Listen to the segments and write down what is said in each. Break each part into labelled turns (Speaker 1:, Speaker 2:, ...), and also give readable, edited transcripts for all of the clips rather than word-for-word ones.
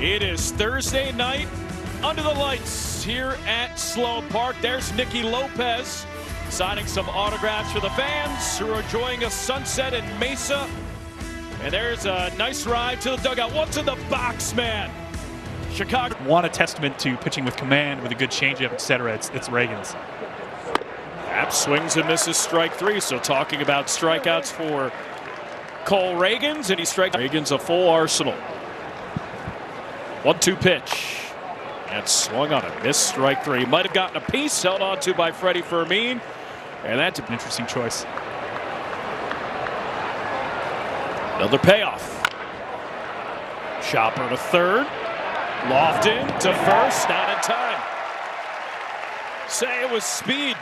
Speaker 1: It is Thursday night under the lights here at Sloan Park. There's Nicky Lopez signing some autographs for the fans who are enjoying a sunset in Mesa. And there's a nice ride to the dugout. What's in the box, man? Chicago.
Speaker 2: Want a testament to pitching with command, with a good changeup, etc. It's Ragans.
Speaker 1: App swings and misses strike three. So talking about strikeouts for Cole Ragans, and he strikes. Ragans a full arsenal. 1-2 pitch. And swung on a missed strike three. Might have gotten a piece, held on to by Freddie Fermin. And that's an
Speaker 2: interesting choice.
Speaker 1: Another payoff. Chopper to third. Lofton to first, not in time. Say it was speed.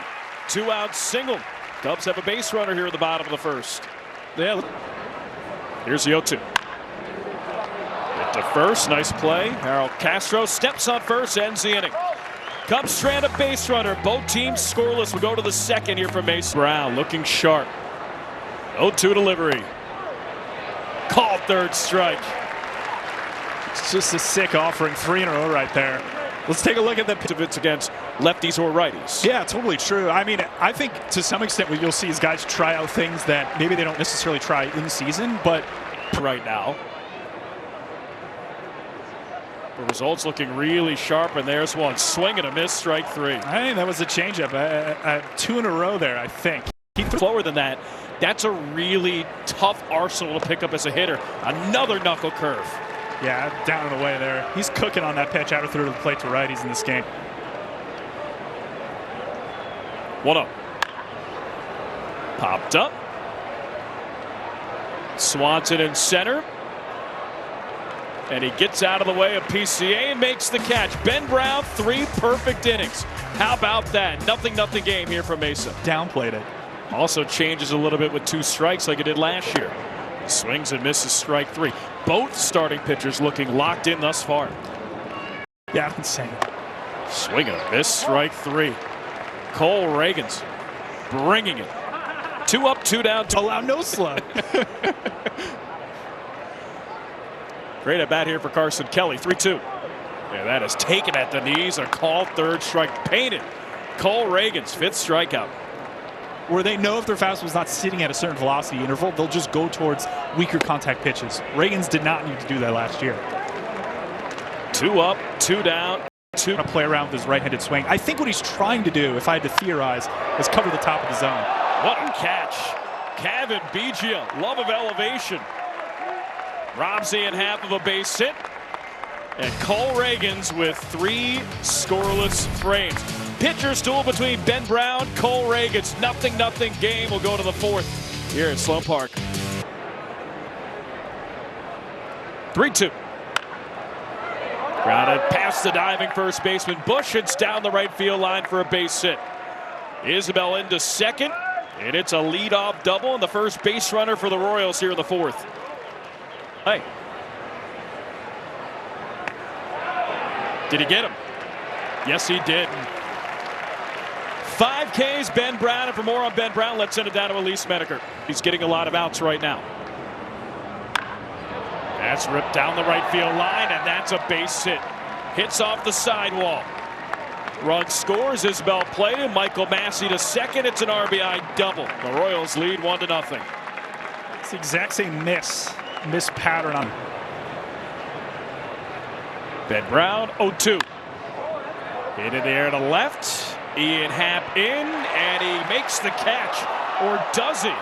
Speaker 1: 2-out single. Cubs have a base runner here at the bottom of the first. Yeah. Here's the 0-2. Hit to first, nice play. Harold Castro steps on first, ends the inning. Cubs strand a base runner. Both teams scoreless. We'll go to the second here from Mesa. Brown looking sharp. 0-2 delivery. Called third strike.
Speaker 2: It's just a sick offering, 3 in a row right there. Let's take a look at the
Speaker 1: if it's against lefties or righties.
Speaker 2: Yeah, totally true. I mean, I think to some extent what you'll see is guys try out things that maybe they don't necessarily try in season, but
Speaker 1: right now. The results looking really sharp, and there's one. Swing and a miss, strike three.
Speaker 2: I think that was a changeup. 2 in a row there, I think.
Speaker 1: He threw slower than that. That's a really tough arsenal to pick up as a hitter. Another knuckle curve.
Speaker 2: Yeah, down and away there. He's cooking on that pitch out of through to the plate to righties in this game.
Speaker 1: 1-0. Popped up. Swanson in center. And he gets out of the way of PCA and makes the catch. Ben Brown, 3 perfect innings. How about that? Nothing game here from Mesa.
Speaker 2: Downplayed it.
Speaker 1: Also changes a little bit with 2 strikes like it did last year. Swings and misses strike 3. Both starting pitchers looking locked in thus far.
Speaker 2: Yeah, insane.
Speaker 1: Swing and a miss, strike 3. Cole Ragans bringing it. 2 up, 2 down.
Speaker 2: Allow no slug.
Speaker 1: Great at bat here for Carson Kelly. 3-2. Yeah, that is taken at the knees. A called third strike. Painted. Cole Ragans, 5th strikeout.
Speaker 2: Where they know if their fastball's not sitting at a certain velocity interval, they'll just go towards weaker contact pitches. Ragans did not need to do that last year.
Speaker 1: 2 up, 2 down. 2
Speaker 2: to play around with his right-handed swing. I think what he's trying to do, if I had to theorize, is cover the top of the zone.
Speaker 1: What a catch. Kevin Biggio, love of elevation. Robs in half of a base hit. And Cole Ragans with 3 scoreless frames. Pitcher's duel between Ben Brown, Cole Ragans. Nothing game. We'll go to the 4th here at Sloan Park. 3-2. Grounded past the diving first baseman Bush. It's down the right field line for a base hit. Isabel into second. And it's a leadoff double and the first base runner for the Royals here in the 4th. Hey. Did he get him? Yes, he did. 5 Ks, Ben Brown. And for more on Ben Brown, let's send it down to Elise Medeker. He's getting a lot of outs right now. That's ripped down the right field line, and that's a base hit. Hits off the sidewall. Run scores. Isbell played him. Michael Massey to second. It's an RBI double. The Royals lead 1-0.
Speaker 2: It's the exact same miss pattern on
Speaker 1: Ben Brown, 0-2. Hit in the air to left. Ian Happ in, and he makes the catch. Or does he?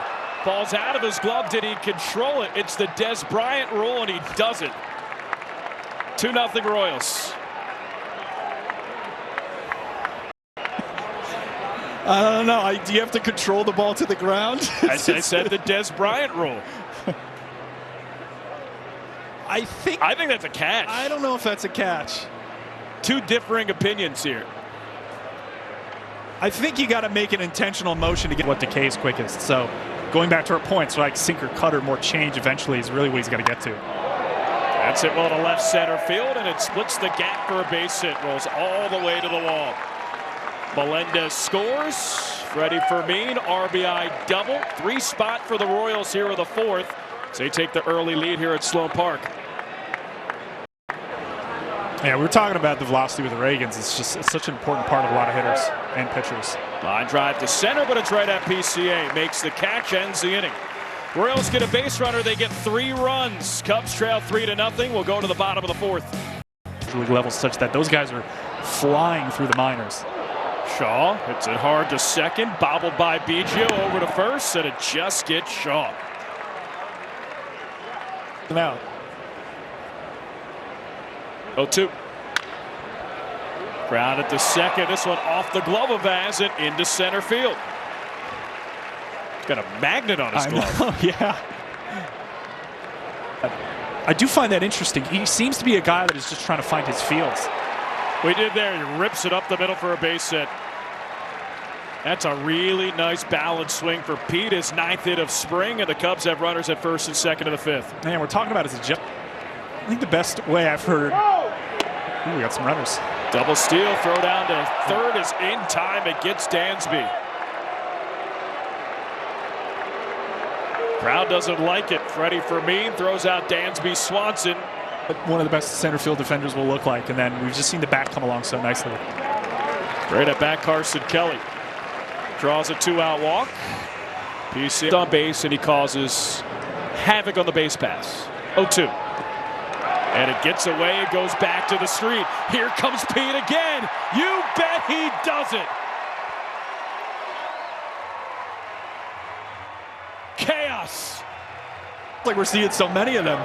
Speaker 1: Falls out of his glove. Did he control it? It's the Des Bryant rule, and he does it. 2-0 Royals.
Speaker 2: I don't know. Do you have to control the ball to the ground?
Speaker 1: I said the Des Bryant rule.
Speaker 2: I think
Speaker 1: that's a catch.
Speaker 2: I don't know if that's a catch.
Speaker 1: 2 differing opinions here.
Speaker 2: I think you got to make an intentional motion to get what decays quickest. So going back to our points, like sinker, cutter, more change eventually is really what he's got to get to.
Speaker 1: That's it well to left center field, and it splits the gap for a base hit. Rolls all the way to the wall. Melendez scores. Freddie Fermin, RBI double. 3 spot for the Royals here in the 4th. So they take the early lead here at Sloan Park.
Speaker 2: Yeah, we were talking about the velocity with the Ragans. It's such an important part of a lot of hitters and pitchers.
Speaker 1: Line drive to center, but it's right at PCA. Makes the catch, ends the inning. Royals get a base runner. They get 3 runs. Cubs trail 3-0. We'll go to the bottom of the 4th.
Speaker 2: League levels such that those guys are flying through the minors.
Speaker 1: Shaw hits it hard to second, bobbled by Biggio over to first, and it just gets Shaw.
Speaker 2: Now,
Speaker 1: 0-2. Grounded to second. This one off the glove of Vaz and into center field. Got a magnet on his glove.
Speaker 2: Know, yeah. I do find that interesting. He seems to be a guy that is just trying to find his fields.
Speaker 1: We did there. He rips it up the middle for a base hit. That's a really nice balanced swing for Pete. His 9th hit of spring, and the Cubs have runners at first and second of the 5th.
Speaker 2: Man, we're talking about is I think the best way I've heard. Ooh, we got some runners.
Speaker 1: Double steal, throw down to third is in time. It gets Dansby. Crowd doesn't like it. Freddie Fermin throws out Dansby Swanson.
Speaker 2: One of the best center field defenders will look like, and then we've just seen the bat come along so nicely.
Speaker 1: Right at bat, Carson Kelly draws a 2-out walk. PC on base, and he causes havoc on the base pass. 0-2. And it gets away. It goes back to the street. Here comes Pete again. You bet he does it. Chaos.
Speaker 2: Like we're seeing so many of them.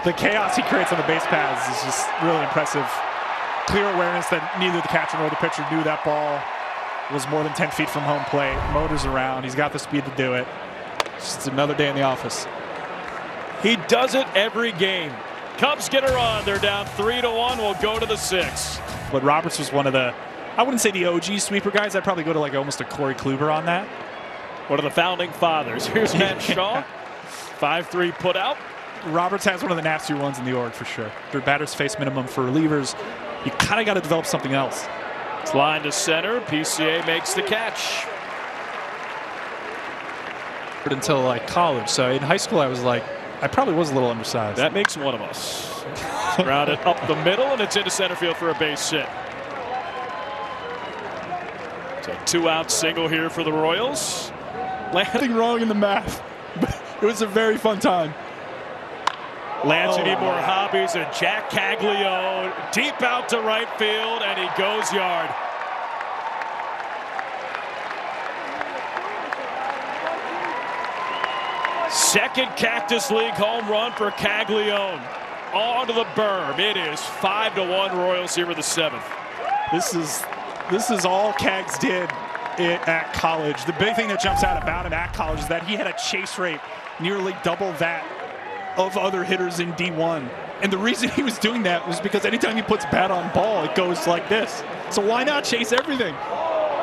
Speaker 2: The chaos he creates on the base paths is just really impressive. Clear awareness that neither the catcher nor the pitcher knew that ball was more than 10 feet from home plate. Motors around. He's got the speed to do it. It's another day in the office.
Speaker 1: He does it every game. Cubs get a run. They're down 3-1. We'll go to the 6th.
Speaker 2: But Roberts was one of the, I wouldn't say the OG sweeper guys. I'd probably go to like almost a Corey Kluber on that.
Speaker 1: One of the founding fathers. Here's Matt Shaw. 5-3 put out.
Speaker 2: Roberts has one of the nastier ones in the org for sure. Their batters face minimum for relievers. You kind of got to develop something else.
Speaker 1: It's line to center. PCA makes the catch.
Speaker 2: Until like college. So in high school, I probably was a little undersized.
Speaker 1: That makes one of us. Grounded up the middle, and it's into center field for a base hit. It's a 2-out single here for the Royals.
Speaker 2: Nothing wrong in the math. It was a very fun time.
Speaker 1: Lance, you need more hobbies, and Jac Caglianone deep out to right field, and he goes yard. Second Cactus League home run for Caglianone. On to the berm. It is 5-1 Royals here with the 7th.
Speaker 2: This is all Cags did at college. The big thing that jumps out about him at college is that he had a chase rate nearly double that of other hitters in D1. And the reason he was doing that was because anytime he puts bat on ball, it goes like this. So why not chase everything?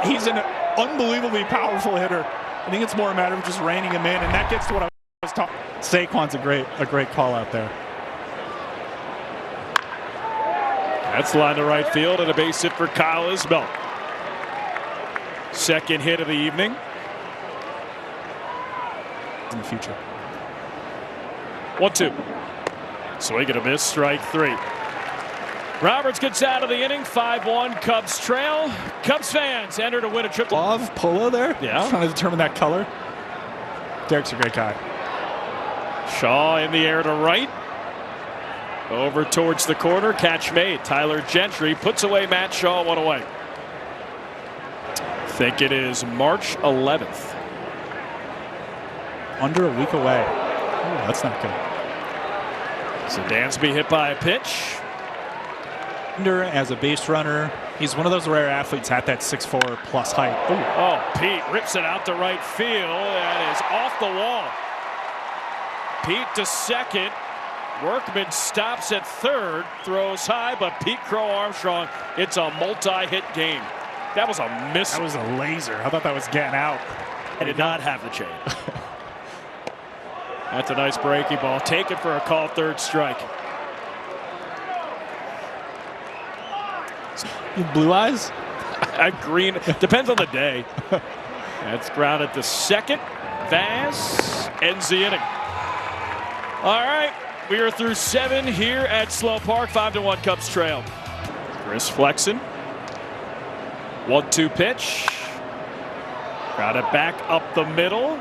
Speaker 2: He's an unbelievably powerful hitter. I think it's more a matter of just reining him in, and that gets to what I was talking. Saquon's a great call out there.
Speaker 1: That's line to right field, and a base hit for Kyle Isbell. Second hit of the evening.
Speaker 2: In the future.
Speaker 1: 1-2. Swing and a miss, strike 3. Roberts gets out of the inning, 5-1, Cubs trail. Cubs fans enter to win a triple.
Speaker 2: Love polo there?
Speaker 1: Yeah.
Speaker 2: Trying to determine that color. Derek's a great guy.
Speaker 1: Shaw in the air to right. Over towards the corner, catch made. Tyler Gentry puts away Matt Shaw, 1 away. Think it is March 11th.
Speaker 2: Under a week away. Oh, that's not good.
Speaker 1: So Dansby hit by a pitch.
Speaker 2: As a base runner, he's one of those rare athletes at that 6'4" plus height. Ooh.
Speaker 1: Oh, Pete rips it out to right field and is off the wall. Pete to second. Workman stops at third, throws high, but Pete Crow Armstrong, it's a multi-hit game. That was a miss.
Speaker 2: That was a laser. I thought that was getting out.
Speaker 1: I did not have the chain. That's a nice breaking ball. Taken for a call, third strike.
Speaker 2: Blue eyes?
Speaker 1: Green. Depends on the day. That's grounded to second. Vaz ends the inning. All right. We are through 7 here at Sloan Park. 5-1 Cubs trail. Chris flexing. 1-2 pitch. Got it back up the middle.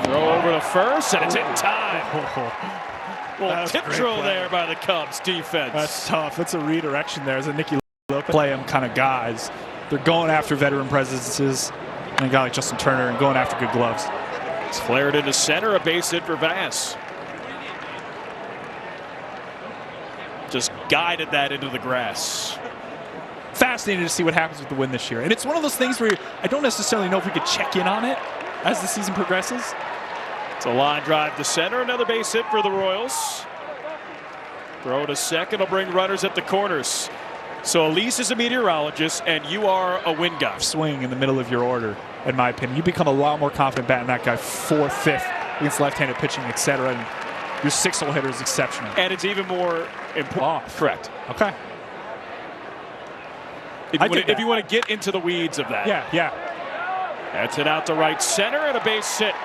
Speaker 1: Throw over to first, and it's in time. Well, tip drill there by the Cubs defense.
Speaker 2: That's tough. It's a redirection there. As a Nicky Lopez play him kind of guys. They're going after veteran presences and a guy like Justin Turner and going after good gloves.
Speaker 1: It's flared into center, a base hit for Vass. Just guided that into the grass.
Speaker 2: Fascinating to see what happens with the win this year. And it's one of those things where I don't necessarily know if we could check in on it as the season progresses.
Speaker 1: It's a line drive to center, another base hit for the Royals. Throw to second will bring runners at the corners. So Elise is a meteorologist, and you are a wind guy.
Speaker 2: Swing in the middle of your order, in my opinion. You become a lot more confident batting that guy 4th, 5th against left-handed pitching, etc. And your 6-hole hitter is exceptional.
Speaker 1: And it's even more important. Correct.
Speaker 2: Okay.
Speaker 1: If you want to get into the weeds of that.
Speaker 2: Yeah.
Speaker 1: That's it out to right center and a base hit.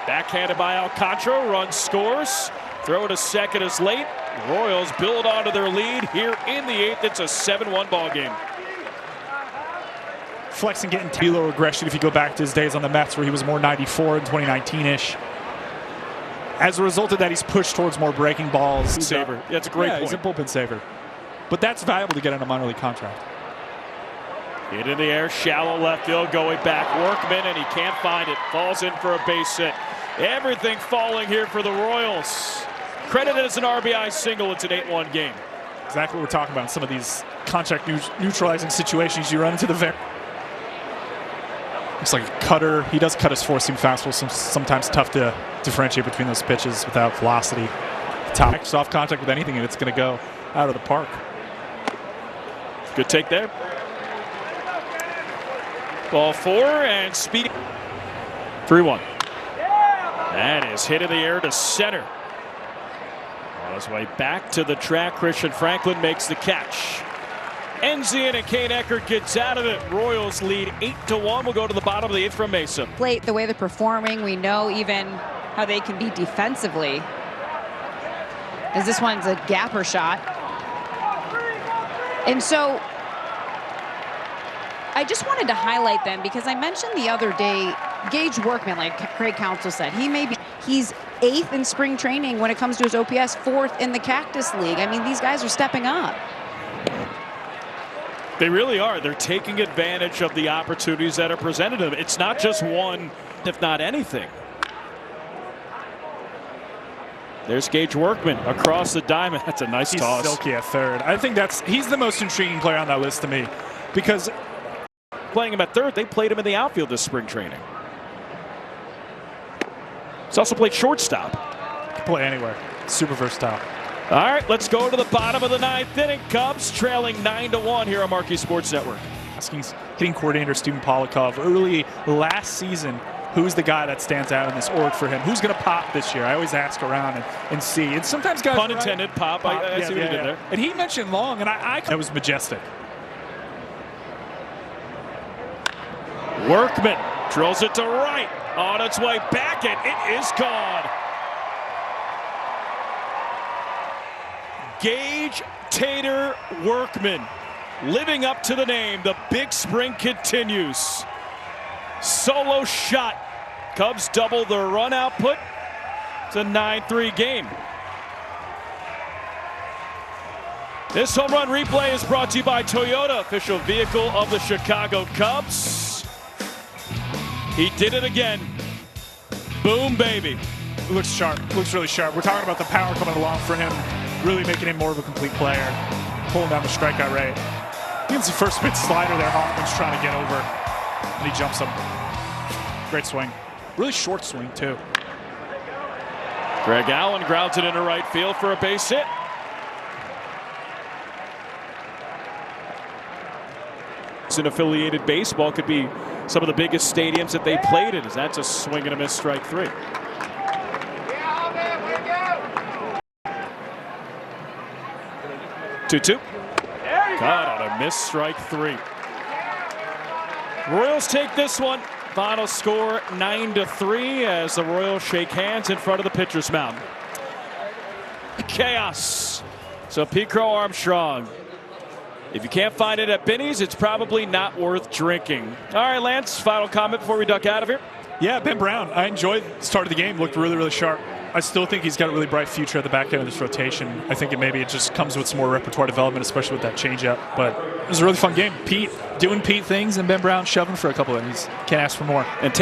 Speaker 1: Backhanded by Alcantara, run scores. Throw to second is late. The Royals build onto their lead here in the 8th. It's a 7-1 ball game.
Speaker 2: Flexing getting Tilo regression if you go back to his days on the Mets where he was more 94 in 2019-ish. As a result of that, he's pushed towards more breaking balls.
Speaker 1: Saver. Yeah, that's a great point.
Speaker 2: He's a bullpen saver. But that's valuable to get on a minor league contract.
Speaker 1: Hit in the air, shallow left field, going back. Workman, and he can't find it. Falls in for a base hit. Everything falling here for the Royals. Credited as an RBI single. It's an 8-1 game.
Speaker 2: Exactly what we're talking about in some of these contract neutralizing situations. You run into the looks like a cutter. He does cut his four-seam fastball. Sometimes tough to differentiate between those pitches without velocity. Top soft contact with anything, and it's going to go out of the park.
Speaker 1: Good take there. Ball 4 and speeding. 3-1. That is hit in the air to center. On his way back to the track, Christian Franklin makes the catch. Enzian and Kane Eckert gets out of it. Royals lead 8-1. We'll go to the bottom of the 8th from Mesa.
Speaker 3: Plate, the way they're performing, we know even how they can be defensively. As this one's a gapper shot. And so I just wanted to highlight them because I mentioned the other day, Gage Workman, like Craig Counsell said, he's 8th in spring training when it comes to his OPS, 4th in the Cactus League. I mean, these guys are stepping up.
Speaker 1: They really are. They're taking advantage of the opportunities that are presented to them. It's not just one, if not anything. There's Gage Workman across the diamond. That's a nice toss.
Speaker 2: He's silky at third. I think he's the most intriguing player on that list to me because
Speaker 1: playing him at third, they played him in the outfield this spring training. He's also played shortstop.
Speaker 2: Can play anywhere. Super versatile.
Speaker 1: All right, let's go to the bottom of the 9th inning. Cubs trailing 9-1 here on Marquee Sports Network.
Speaker 2: Asking hitting coordinator Steven Polakov early last season, who's the guy that stands out in this org for him? Who's going to pop this year? I always ask around and see. And sometimes guys,
Speaker 1: pun intended, pop. I see what he did there.
Speaker 2: And he mentioned Long, and that was majestic.
Speaker 1: Workman drills it to right. On its way back, and it is gone. Gage Tater Workman, living up to the name. The big spring continues. Solo shot. Cubs double their run output. It's a 9-3 game. This home run replay is brought to you by Toyota, official vehicle of the Chicago Cubs. He did it again. Boom, baby.
Speaker 2: Looks sharp. Looks really sharp. We're talking about the power coming along for him, really making him more of a complete player, pulling down the strikeout rate. He gets the first pitch slider there. Hoffman's trying to get over, and he jumps him. Great swing. Really short swing, too.
Speaker 1: Greg Allen grounds it into right field for a base hit. It's an affiliated baseball, could be some of the biggest stadiums that they played in, as that's a swing and a miss, strike 3. 2-2. Got on a miss, strike 3. Royals take this one. Final score 9-3 as the Royals shake hands in front of the pitcher's mound. chaos. So Pete Crow Armstrong. If you can't find it at Binny's, it's probably not worth drinking. All right, Lance, final comment before we duck out of here.
Speaker 2: Yeah, Ben Brown, I enjoyed the start of the game. Looked really, really sharp. I still think he's got a really bright future at the back end of this rotation. I think maybe it just comes with some more repertoire development, especially with that changeup. But it was a really fun game. Pete doing Pete things and Ben Brown shoving for a couple of innings. Can't ask for more.
Speaker 1: And